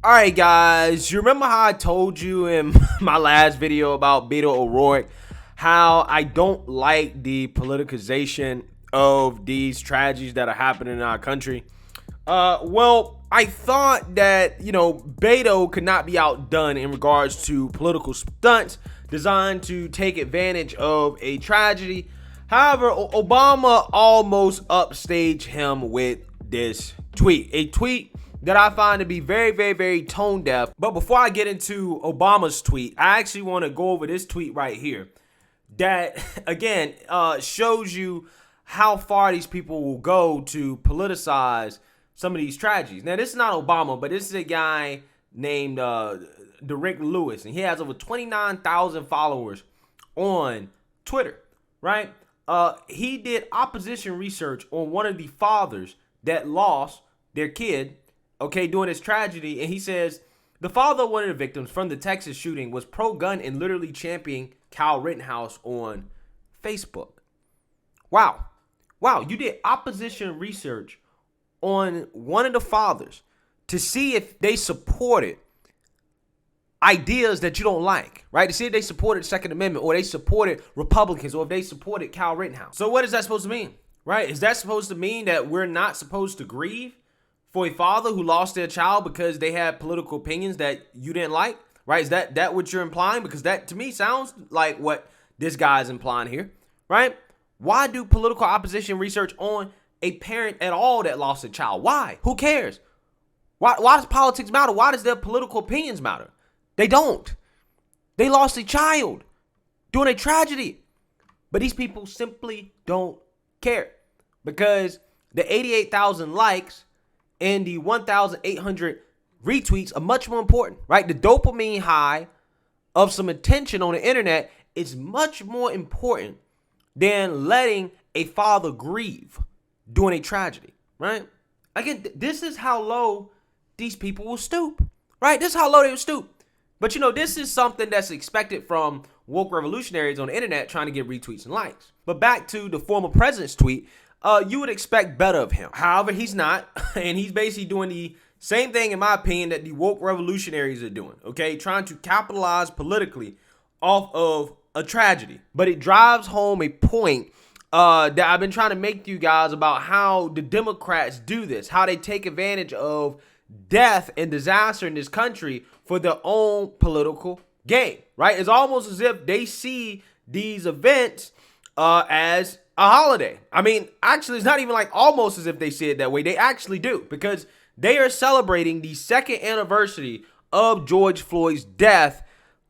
All right, guys, you remember how I told you in my last video about Beto O'Rourke how I don't like the politicization of these tragedies that are happening in our country? Well, I thought that, Beto could not be outdone in regards to political stunts designed to take advantage of a tragedy. However, Obama almost upstaged him with this tweet. A tweet that I find to be very, very, very tone deaf. But before I get into Obama's tweet, I actually want to go over this tweet right here that, again, shows you how far these people will go to politicize some of these tragedies. Now, this is not Obama, but this is a guy named Derek Lewis, and he has over 29,000 followers on Twitter, right? He did opposition research on one of the fathers that lost their kid, during this tragedy, and he says the father of one of the victims from the Texas shooting was pro-gun and literally championing Kyle Rittenhouse on Facebook. Wow, you did opposition research on one of the fathers to see if they supported ideas that you don't like, right? To see if they supported the Second Amendment, or they supported Republicans, or if they supported Kyle Rittenhouse. So what is that supposed to mean, right? Is that supposed to mean that we're not supposed to grieve for a father who lost their child because they had political opinions that you didn't like, right? Is that what you're implying? Because that, to me, sounds like what this guy is implying here, right? Why do political opposition research on a parent at all that lost a child? Why? Who cares? Why does politics matter? Why does their political opinions matter? They don't. They lost a child during a tragedy. But these people simply don't care, because the 88,000 likes and the 1,800 retweets are much more important, right? The dopamine high of some attention on the internet is much more important than letting a father grieve during a tragedy, right? Again, this is how low these people will stoop, right? This is how low they will stoop. But, this is something that's expected from woke revolutionaries on the internet trying to get retweets and likes. But back to the former president's tweet, you would expect better of him. However, he's not, and he's basically doing the same thing, in my opinion, that the woke revolutionaries are doing, trying to capitalize politically off of a tragedy. But it drives home a point that I've been trying to make to you guys about how the Democrats do this, how they take advantage of death and disaster in this country for their own political gain, right? It's almost as if they see these events as a holiday. I mean, actually, it's not even like almost as if they see it that way. They actually do, because they are celebrating the second anniversary of George Floyd's death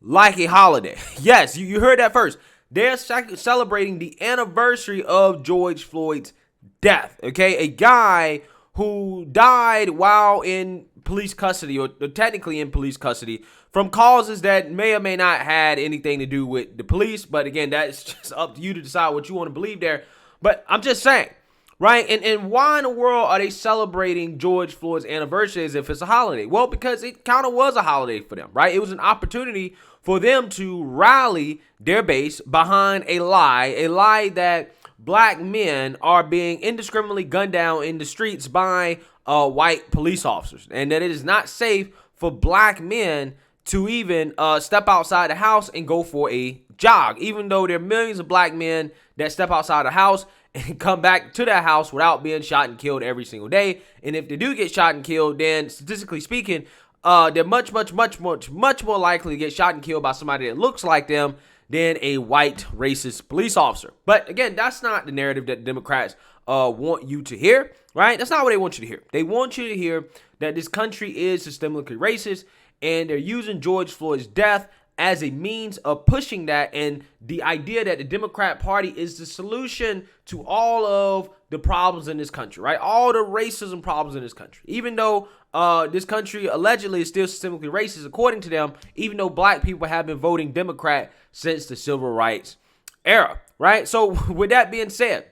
like a holiday. Yes, you heard that first. They're celebrating the anniversary of George Floyd's death, a guy who died while in police custody, or technically in police custody, from causes that may or may not had anything to do with the police. But again, that's just up to you to decide what you want to believe there. But I'm just saying, right? And why in the world are they celebrating George Floyd's anniversary as if it's a holiday? Well, because it kind of was a holiday for them, right? It was an opportunity for them to rally their base behind a lie that black men are being indiscriminately gunned down in the streets by white police officers, and that it is not safe for black men to even step outside the house and go for a jog, even though there are millions of black men that step outside the house and come back to their house without being shot and killed every single day. And if they do get shot and killed, then statistically speaking, they're much more likely to get shot and killed by somebody that looks like them than a white racist police officer. But again, that's not the narrative that the Democrats want you to hear, right? That's not what they want you to hear. They want you to hear that this country is systemically racist, and they're using George Floyd's death as a means of pushing that, and the idea that the Democrat Party is the solution to all of the problems in this country, right? All the racism problems in this country. Even though this country allegedly is still systemically racist, according to them, even though black people have been voting Democrat since the civil rights era, right? So with that being said,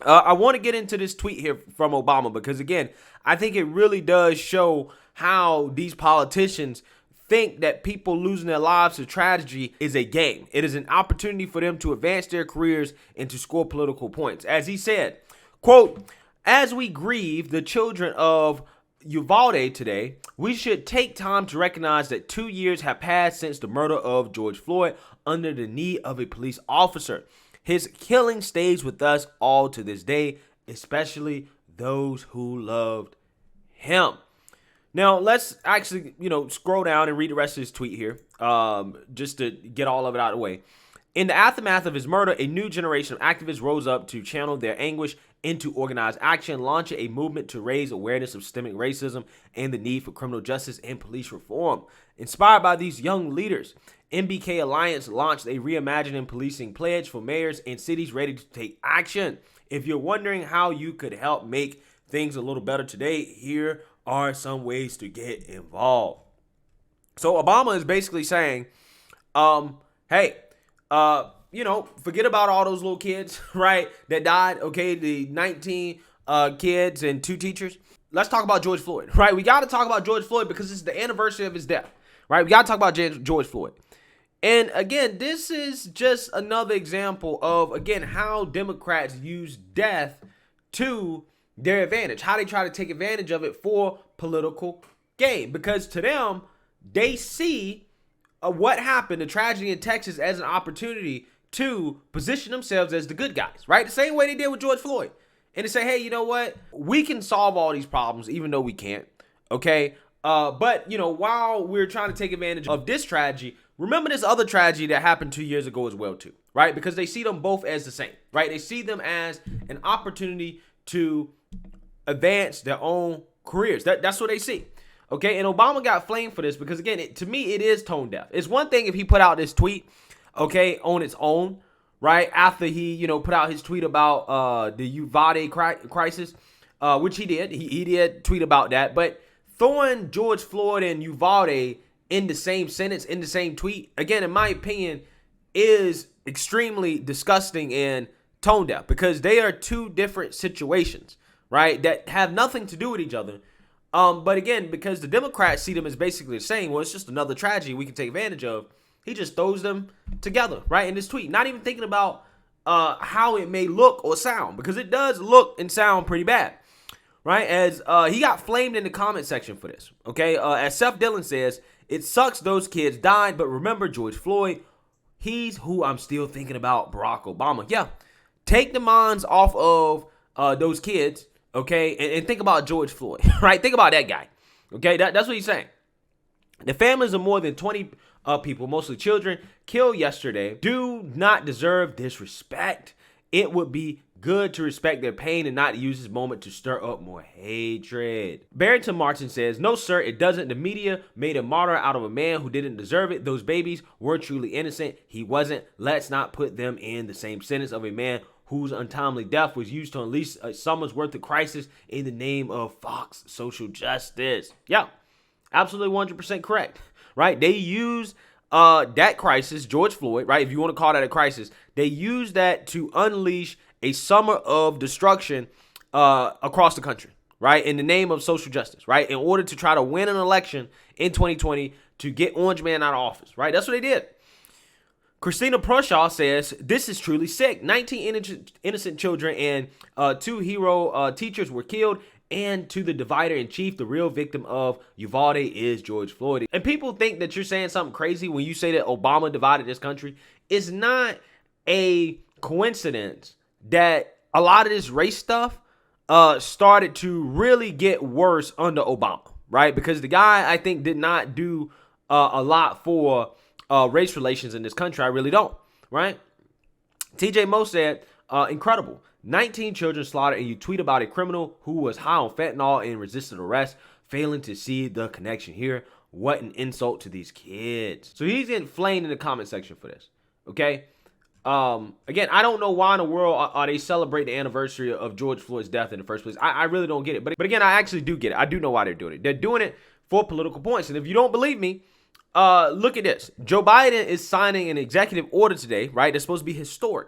I want to get into this tweet here from Obama, because again, I think it really does show how these politicians think that people losing their lives to tragedy is a game. It is an opportunity for them to advance their careers and to score political points. As he said, quote, "As we grieve the children of Uvalde today, we should take time to recognize that 2 years have passed since the murder of George Floyd under the knee of a police officer. His killing stays with us all to this day, especially those who loved him. Now, let's actually, scroll down and read the rest of his tweet here, just to get all of it out of the way. In the aftermath of his murder, a new generation of activists rose up to channel their anguish into organized action, launching a movement to raise awareness of systemic racism and the need for criminal justice and police reform. Inspired by these young leaders, MBK Alliance launched a Reimagining Policing pledge for mayors and cities ready to take action. If you're wondering how you could help make things a little better today, here are some ways to get involved. So Obama is basically saying, hey, forget about all those little kids, right, that died, okay, the 19 kids and 2 teachers. Let's talk about George Floyd, right? We got to talk about George Floyd because it's the anniversary of his death, right? We got to talk about George Floyd. And again, this is just another example of, again, how Democrats use death to their advantage, how they try to take advantage of it for political gain. Because to them, they see what happened, the tragedy in Texas, as an opportunity to position themselves as the good guys, right? The same way they did with George Floyd. And to say, hey, you know what? We can solve all these problems, even though we can't, okay? But, while we're trying to take advantage of this tragedy, remember this other tragedy that happened 2 years ago as well, too, right? Because they see them both as the same, right? They see them as an opportunity to advance their own careers. That's what they see. Okay, and Obama got flamed for this because, again, to me, it is tone deaf. It's one thing if he put out this tweet, okay, on its own, right, after he, put out his tweet about the Uvalde crisis, which he did. He did tweet about that. But throwing George Floyd and Uvalde in the same sentence, in the same tweet, again, in my opinion, is extremely disgusting and tone deaf because they are 2 different situations, right, that have nothing to do with each other. But again, because the Democrats see them as basically the same, well, it's just another tragedy we can take advantage of. He just throws them together, right, in this tweet. Not even thinking about how it may look or sound, because it does look and sound pretty bad, right? As he got flamed in the comment section for this, okay? As Seth Dillon says, it sucks those kids died, but remember George Floyd, he's who I'm still thinking about, Barack Obama. Yeah, take the minds off of those kids, okay, and think about George Floyd, right? Think about that guy, okay? That's what he's saying. The families of more than 20 people, mostly children, killed yesterday do not deserve disrespect. It would be good to respect their pain and not use this moment to stir up more hatred. Barrington Martin says, no, sir, it doesn't. The media made a martyr out of a man who didn't deserve it. Those babies were truly innocent. He wasn't. Let's not put them in the same sentence of a man whose untimely death was used to unleash a summer's worth of crisis in the name of Fox social justice. Yeah, absolutely 100% correct, right? They use that crisis, George Floyd, right? If you want to call that a crisis, they use that to unleash a summer of destruction across the country, right? In the name of social justice, right? In order to try to win an election in 2020 to get Orange Man out of office, right? That's what they did. Christina Prushaw says, this is truly sick. 19 innocent children and 2 hero teachers were killed. And to the divider in chief, the real victim of Uvalde is George Floyd. And people think that you're saying something crazy when you say that Obama divided this country. It's not a coincidence that a lot of this race stuff started to really get worse under Obama, right? Because the guy, I think, did not do a lot for race relations in this country. I really don't, right? TJ Moe said, incredible. 19 children slaughtered, and you tweet about a criminal who was high on fentanyl and resisted arrest, failing to see the connection here. What an insult to these kids. So he's getting flamed in the comment section for this, okay? Again, I don't know why in the world are they celebrate the anniversary of George Floyd's death in the first place. I really don't get it. But again, I actually do get it. I do know why they're doing it. They're doing it for political points. And if you don't believe me, look at this. Joe Biden is signing an executive order today, right? That's supposed to be historic,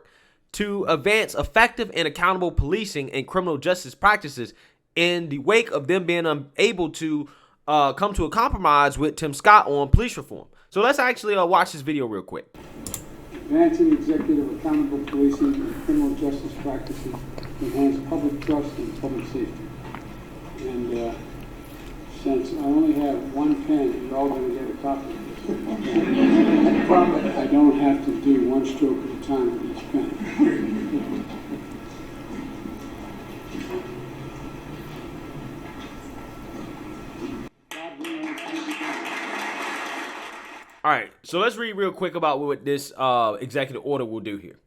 to advance effective and accountable policing and criminal justice practices in the wake of them being unable to come to a compromise with Tim Scott on police reform. So let's actually watch this video real quick. Advancing executive accountable policing and criminal justice practices to enhance public trust and public safety. And since I only have one pen, you're all going to get a copy of this. I don't have to do one stroke at a time with each pen. All right, so let's read real quick about what this executive order will do here.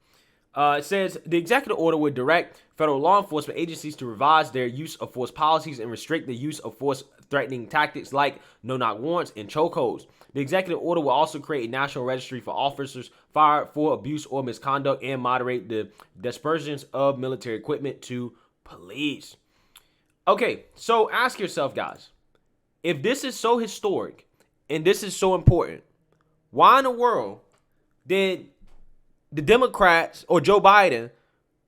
It says the executive order would direct federal law enforcement agencies to revise their use of force policies and restrict the use of force-threatening tactics like no-knock warrants and chokeholds. The executive order will also create a national registry for officers fired for abuse or misconduct and moderate the dispersions of military equipment to police. Okay, so ask yourself, guys, if this is so historic and this is so important, why in the world did the Democrats or Joe Biden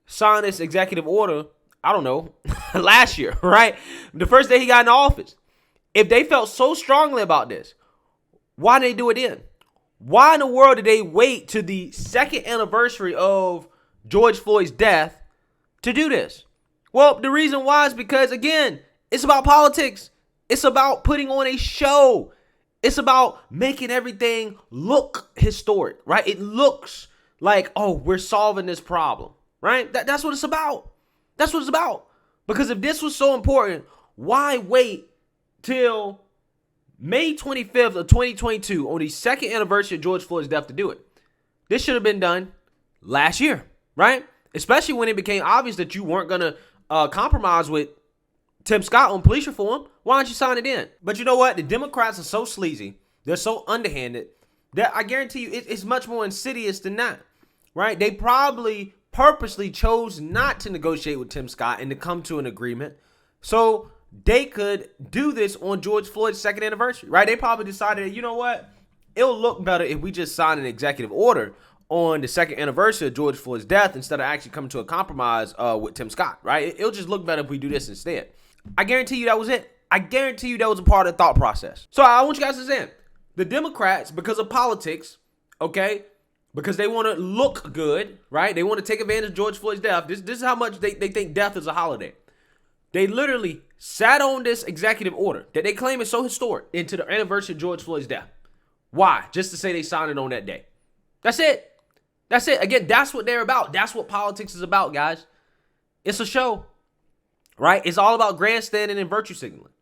sign this executive order, I don't know, last year, right? The first day he got in office. If they felt so strongly about this, why did they do it then? Why in the world did they wait to the second anniversary of George Floyd's death to do this? Well, the reason why is because, again, it's about politics. It's about putting on a show. It's about making everything look historic, right? It looks like, oh, we're solving this problem, right? That's what it's about. That's what it's about. Because if this was so important, why wait till May 25th of 2022 on the second anniversary of George Floyd's death to do it? This should have been done last year, right? Especially when it became obvious that you weren't going to compromise with Tim Scott on police reform. Why don't you sign it in? But you know what? The Democrats are so sleazy. They're so underhanded that I guarantee you it's much more insidious than that, right? They probably purposely chose not to negotiate with Tim Scott and to come to an agreement so they could do this on George Floyd's second anniversary, right? They probably decided, you know what? It'll look better if we just sign an executive order on the second anniversary of George Floyd's death instead of actually coming to a compromise with Tim Scott, right? It'll just look better if we do this instead. I guarantee you that was it. I guarantee you that was a part of the thought process. So I want you guys to understand, the Democrats, because of politics, okay, because they want to look good, right? They want to take advantage of George Floyd's death. This is how much they think death is a holiday. They literally sat on this executive order that they claim is so historic into the anniversary of George Floyd's death. Why? Just to say they signed it on that day. That's it. That's it. Again, that's what they're about. That's what politics is about, guys. It's a show, right? It's all about grandstanding and virtue signaling.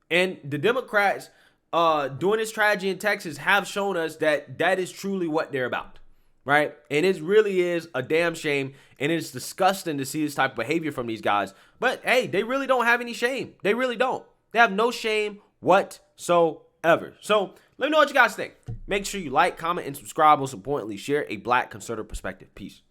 And the Democrats doing this tragedy in Texas have shown us that that is truly what they're about, right? And it really is a damn shame, and it's disgusting to see this type of behavior from these guys. But hey, they really don't have any shame. They really don't. They have no shame whatsoever. So let me know what you guys think. Make sure you like, comment, and subscribe. Most importantly, share a Black conservative perspective. Peace.